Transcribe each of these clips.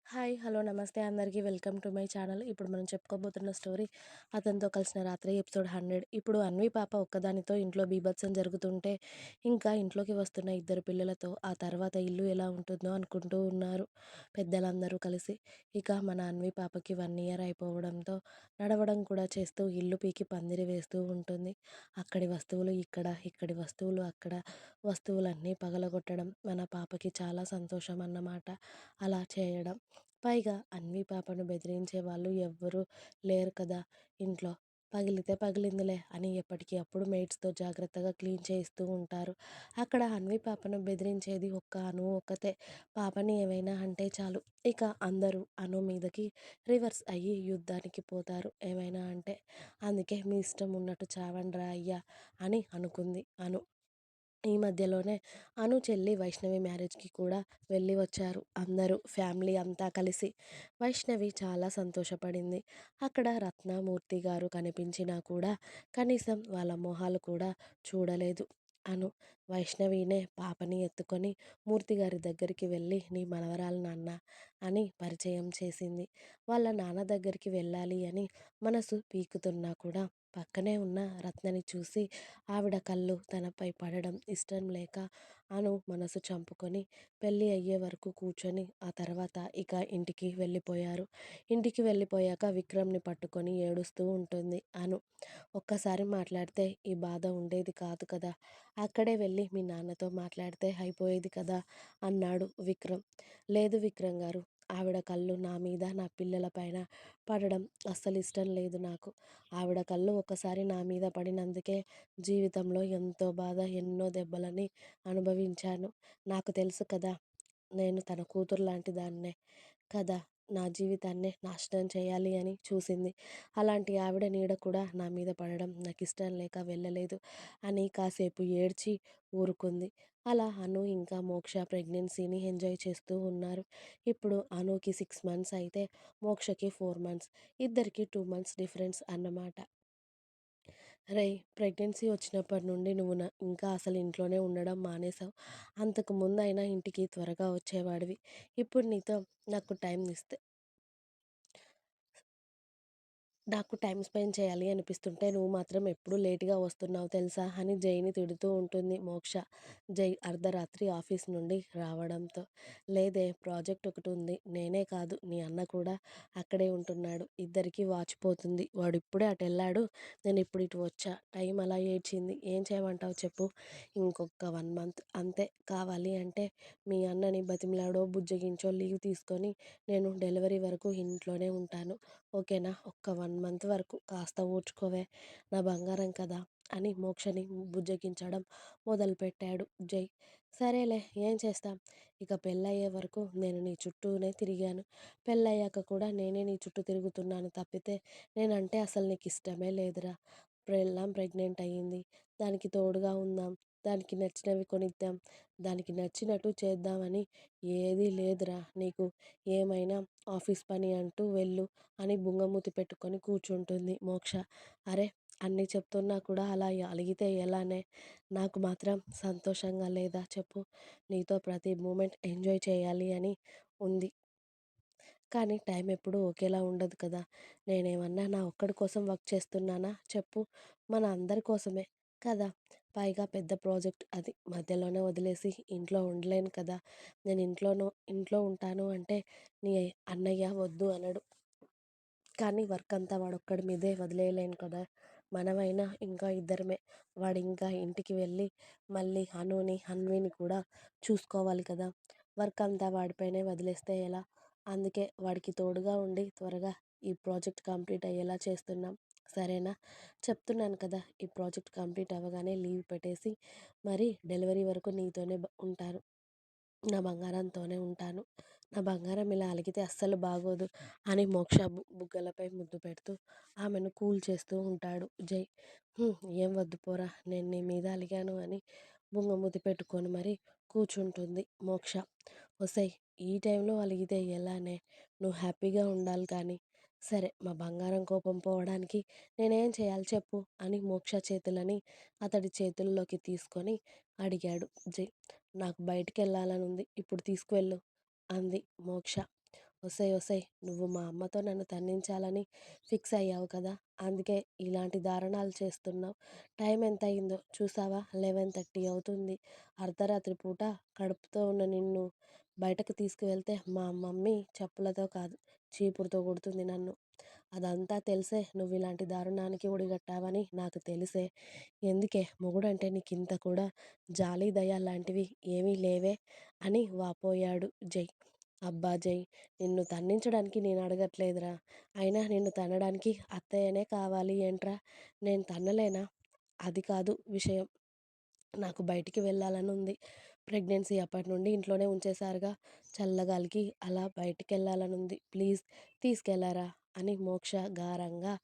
Hi! Hello! నమస్తే అందరికీ. Welcome to my channel. ఇప్పుడు మనం చెప్పుకోబోతున్న స్టోరీ 'అతనితో కలిసిన రాత్రి' ఎపిసోడ్ 100. ఇప్పుడు అన్వి పాప ఒక్కదానితో ఇంట్లో బీభత్సం జరుగుతుంటే, ఇంకా ఇంట్లోకి వస్తున్న ఇద్దరు పిల్లలతో ఆ తర్వాత ఇల్లు ఎలా ఉంటుందో అనుకుంటూ ఉన్నారు పెద్దలందరూ కలిసి. ఇక మన అన్వి పాపకి 1 ఇయర్ అయిపోవడంతో నడవడం కూడా చేస్తూ ఇల్లు పీకి పందిరి వేస్తూ ఉంటుంది. అక్కడి వస్తువులు ఇక్కడ, ఇక్కడి వస్తువులు అక్కడ, వస్తువులన్నీ పగలగొట్టడం మన పాపకి చాలా సంతోషం అన్నమాట అలా చేయడం. పైగా అన్వి పాపను బెదిరించే వాళ్ళు ఎవ్వరూ లేరు కదా ఇంట్లో. పగిలితే పగిలిందిలే అని ఎప్పటికి అప్పుడు మెయిడ్స్‌తో జాగ్రత్తగా క్లీన్ చేయిస్తూ ఉంటారు. అక్కడ అన్వి పాపను బెదిరించేది ఒక్క అను ఒక్కతే. పాపని ఏమైనా అంటే చాలు ఇక అందరూ అను మీదకి రివర్స్ అయ్యి యుద్ధానికి పోతారు ఏమైనా అంటే. అందుకే మీ ఇష్టం ఉన్నట్టు చావండ్రా అయ్యా అని అనుకుంది అను. ఈ మధ్యలోనే అను చెల్లి వైష్ణవి మ్యారేజ్‌కి కూడా వెళ్ళి వచ్చారు అందరూ ఫ్యామిలీ అంతా కలిసి. వైష్ణవి చాలా సంతోషపడింది. అక్కడ రత్నమూర్తి గారు కనిపించినా కూడా కనీసం వాళ్ళ మొహాలు కూడా చూడలేదు అను. వైష్ణవినే పాపని ఎత్తుకొని మూర్తి గారి దగ్గరికి వెళ్ళి నీ మనవరాలు నాన్న అని పరిచయం చేసింది. వాళ్ళ నాన్న దగ్గరికి వెళ్ళాలి అని మనసు పీకుతున్నా కూడా పక్కనే ఉన్న రత్నని చూసి ఆవిడ కళ్ళు తనపై పడడం ఇష్టం లేక అను మనసు చంపుకొని పెళ్ళి అయ్యే వరకు కూర్చొని ఆ తర్వాత ఇక ఇంటికి వెళ్ళిపోయారు. ఇంటికి వెళ్ళిపోయాక విక్రమ్‌ని పట్టుకొని ఏడుస్తూ ఉంటుంది అను. ఒక్కసారి మాట్లాడితే ఈ బాధ ఉండేది కాదు కదా! అక్కడే వెళ్ళి మీ నాన్నతో మాట్లాడితే అయిపోయేది కదా! అన్నాడు విక్రమ్. లేదు విక్రమ్ గారు, ఆవిడ కళ్ళు నా మీద, నా పిల్లల పైన పడడం అస్సలిష్టం లేదు నాకు. ఆవిడ కళ్ళు ఒకసారి నా మీద పడినందుకే జీవితంలో ఎంతో బాధ, ఎన్నో దెబ్బలని అనుభవించాను. నాకు తెలుసు కదా! నేను తన కూతురు లాంటి దాన్నే కదా! నా జీవితాన్నే నాశనం చేయాలి అని చూసింది. అలాంటి ఆవిడ నీడ కూడా నా మీద పడడం నాకిష్టం లేక వెళ్ళలేదు అని కాసేపు ఏడ్చి ఊరుకుంది. అలా అను ఇంకా మోక్ష ప్రెగ్నెన్సీని ఎంజాయ్ చేస్తూ ఉన్నారు. ఇప్పుడు అనుకి 6 మంత్స్ అయితే మోక్షకి 4 మంత్స్. ఇద్దరికీ 2 మంత్స్ డిఫరెన్స్ అన్నమాట. రేయ్! ప్రెగ్నెన్సీ వచ్చినప్పటి నుండి నువ్వు ఇంకా అసలు ఇంట్లోనే ఉండడం మానేశావు. అంతకు ముందైనా ఇంటికి త్వరగా వచ్చేవాడివి. ఇప్పుడు నీతో నాకు టైం ఇస్తే నాకు టైమ్ స్పెండ్ చేయాలి అనిపిస్తుంటే నువ్వు మాత్రం ఎప్పుడూ లేట్‌గా వస్తున్నావు తెలుసా? అని జైని తిడుతూ ఉంటుంది మోక్ష. జై అర్ధరాత్రి ఆఫీస్ నుండి రావడంతో. లేదే ప్రాజెక్ట్ ఒకటుంది. నేనే కాదు నీ అన్న కూడా అక్కడే ఉంటున్నాడు. ఇద్దరికీ వాచిపోతుంది. వాడిప్పుడే అటెళ్ళాడు. నేనిప్పుడు ఇటు వచ్చా. టైం అలా ఏడ్చింది. ఏం చేయమంటావు చెప్పు? ఇంకొక 1 మంత్ అంతే. కావాలి అంటే మీ అన్నని బతిమిలాడో, బుజ్జగించో లీవ్ తీసుకొని నేను డెలివరీ వరకు ఇంట్లోనే ఉంటాను. ఓకేనా? ఒక్క 1 మంత్ వరకు కాస్త ఓర్చుకోవే నా బంగారం కదా! అని మోక్షని బుజ్జగించడం మొదలుపెట్టాడు జై. సరేలే ఏం చేస్తాం. ఇక పెళ్ళయ్యే వరకు నేను నీ చుట్టూనే తిరిగాను. పెళ్ళయ్యాక కూడా నేనే నీ చుట్టూ తిరుగుతున్నాను తప్పితే నేనంటే అసలు నీకిష్టమే లేదురా. పెళ్ళాం ప్రెగ్నెంట్ అయ్యింది. దానికి తోడుగా ఉందాం. దానికి నచ్చినవి కొనిద్దాం. దానికి నచ్చినట్టు చేద్దామని ఏదీ లేదురా నీకు. ఏమైనా ఆఫీస్ పని అంటూ వెళ్ళు అని బుంగమూతి పెట్టుకొని కూర్చుంటుంది మోక్ష. అరే! అన్నీ చెప్తున్నా కూడా అలా అలిగితే ఎలానే? నాకు మాత్రం సంతోషంగా లేదా చెప్పు? నీతో ప్రతి మూమెంట్ ఎంజాయ్ చేయాలి అని ఉంది. కానీ టైం ఎప్పుడూ ఒకేలా ఉండదు కదా! నేనేమన్నా నా ఒక్కడి కోసం వర్క్ చేస్తున్నానా చెప్పు? మన అందరి కోసమే కదా! పైగా పెద్ద ప్రాజెక్ట్ అది. మధ్యలోనే వదిలేసి ఇంట్లో ఉండలేను కదా! నేను ఇంట్లో ఉంటాను అంటే నీ అన్నయ్య వద్దు అనడు. కానీ వర్క్ అంతా వాడొక్కడి మీదే వదిలేయలేను కదా! మనమైనా ఇంకా ఇద్దరమే. వాడింకా ఇంటికి వెళ్ళి మళ్ళీ అనుని, హన్విని కూడా చూసుకోవాలి కదా! వర్క్ అంతా వాడిపైనే వదిలేస్తే ఎలా? అందుకే వాడికి తోడుగా ఉండి త్వరగా ఈ ప్రాజెక్ట్ కంప్లీట్ అయ్యేలా చేస్తున్నాం. సరేనా? చెప్తున్నాను కదా! ఈ ప్రాజెక్ట్ కంప్లీట్ అవ్వగానే లీవ్ పెట్టేసి మరి డెలివరీ వరకు నీతోనే ఉంటాను. నా బంగారంతోనే ఉంటాను. నా బంగారం ఇలా అలిగితే అస్సలు బాగోదు అని మోక్ష బుగ్గలపై ముద్దు పెడుతూ ఆమెను కూల్ చేస్తూ ఉంటాడు జై. "హ్మ్. ఏం వద్దు పోరా నేను నీ మీద అలిగాను" అని బుంగమూతి పెట్టుకొని మరి కూర్చుంటుంది మోక్ష. ఒసేయ్! ఈ టైంలో అలిగితే ఎలానే? నువ్వు హ్యాపీగా ఉండాలి కానీ. సరే మా బంగారం కోపం పోవడానికి నేనేం చేయాలి చెప్పు అని మోక్ష చేతులని అతడి చేతుల్లోకి తీసుకొని అడిగాడు జై. నాకు బయటికెళ్ళాలనుంది. ఇప్పుడు తీసుకువెళ్ళు అంది మోక్ష. ఒసేయ్! ఒసేయ్! నువ్వు మా అమ్మతో నన్ను తన్నించాలని ఫిక్స్ అయ్యావు కదా! అందుకే ఇలాంటి దారుణాలు చేస్తున్నావు. టైం ఎంతయిందో చూసావా? 11:30 అవుతుంది. అర్ధరాత్రి పూట కడుపుతో ఉన్న నిన్ను బయటకు తీసుకువెళ్తే మా మమ్మీ చెప్పులతో కాదు, చీపురుతో కొడుతుంది నన్ను. అదంతా తెలిసే నువ్విలాంటి దారుణానికి ఒడిగట్టావని నాకు తెలిసే. ఎందుకే మొగుడంటే నీకింత కూడా జాలి, దయ లాంటివి ఏమీ లేవే అని వాపోయాడు జై. అబ్బా జై! నిన్ను తన్నించడానికి నేను అడగట్లేదురా. అయినా నిన్ను తన్నడానికి అత్తయ్యనే కావాలి ఏంట్రా? నేను తన్నలేనా? అది కాదు విషయం. నాకు బయటికి వెళ్ళాలనుంది. ప్రెగ్నెన్సీ అప్పటినుండి ఇంట్లోనే ఉంచేశారుగా. చల్లగాలికి అలా బయటికెళ్ళాలనుంది. ప్లీజ్ తీసుకెళ్లరా అని మోక్ష గారంగా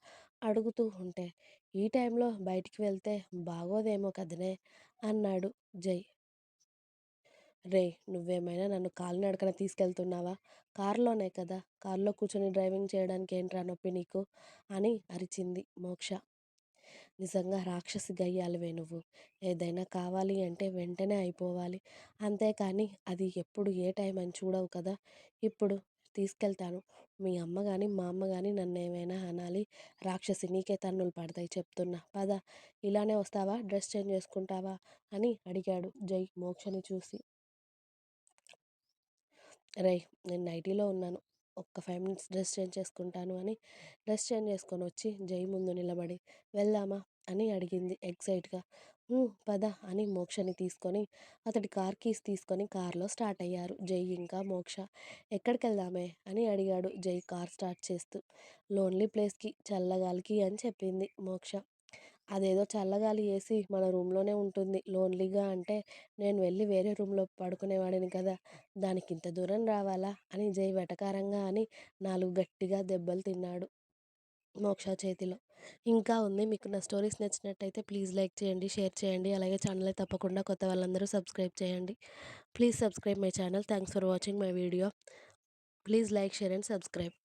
అడుగుతూ ఉంటే, ఈ టైంలో బయటికి వెళ్తే బాగోదేమో కదనే అన్నాడు జై. రేయ్! నువ్వేమైనా నన్ను కాలినడకన తీసుకెళ్తున్నావా? కారులోనే కదా! కారులో కూర్చొని డ్రైవింగ్ చేయడానికి ఏంట్రా నొప్పి నీకు? అని అరిచింది మోక్ష. నిజంగా రాక్షసి గయ్యాళివే నువ్వు. ఏదైనా కావాలి అంటే వెంటనే అయిపోవాలి. అంతేకానీ అది ఎప్పుడు ఏ టైం అని చూడవు కదా! ఇప్పుడు తీసుకెళ్తాను. మీ అమ్మ గాని, మా అమ్మ గాని నన్నేమైనా అనాలి. రాక్షసి నీకే తన్నులు పడతాయి చెప్తున్నా. పద ఇలానే వస్తావా? డ్రెస్ చేంజ్ చేసుకుంటావా? అని అడిగాడు జై మోక్షని చూసి. రేయ్! నేను నైటీలో ఉన్నాను. ఒక్క 5 మినిట్స్ డ్రెస్ చేంజ్ చేసుకుంటాను అని డ్రెస్ చేంజ్ చేసుకొనొచ్చి జై ముందు నిలబడి వెళ్దామా? అని అడిగింది ఎక్సైట్‌గా. పద అని మోక్షని తీసుకొని అతడి కార్ కీస్ తీసుకొని కార్‌లో స్టార్ట్ అయ్యారు జై ఇంకా మోక్ష. ఎక్కడికెళ్దామే? అని అడిగాడు జై కార్ స్టార్ట్ చేస్తూ. లోన్లీ ప్లేస్‌కి, చల్లగాలికి అని చెప్పింది మోక్ష. అదేదో చల్లగాలి ఏసి మన రూమ్‌లోనే ఉంటుంది. లోన్లీగా అంటే నేను వెళ్ళి వేరే రూమ్‌లో పడుకునేవాడిని కదా! దానికింత దూరం రావాలా? అని జై వెటకారంగా అని 4 గట్టిగా దెబ్బలు తిన్నాడు మోక్ష చేతిలో. ఇంకా ఉంది. మీకు నా స్టోరీస్ నచ్చినట్టయితే ప్లీజ్ లైక్ చేయండి, షేర్ చేయండి. అలాగే ఛానల్‌ని తప్పకుండా కొత్త వాళ్ళందరూ సబ్స్క్రైబ్ చేయండి. Please subscribe my channel. Thanks for watching my video. Please like, share and subscribe.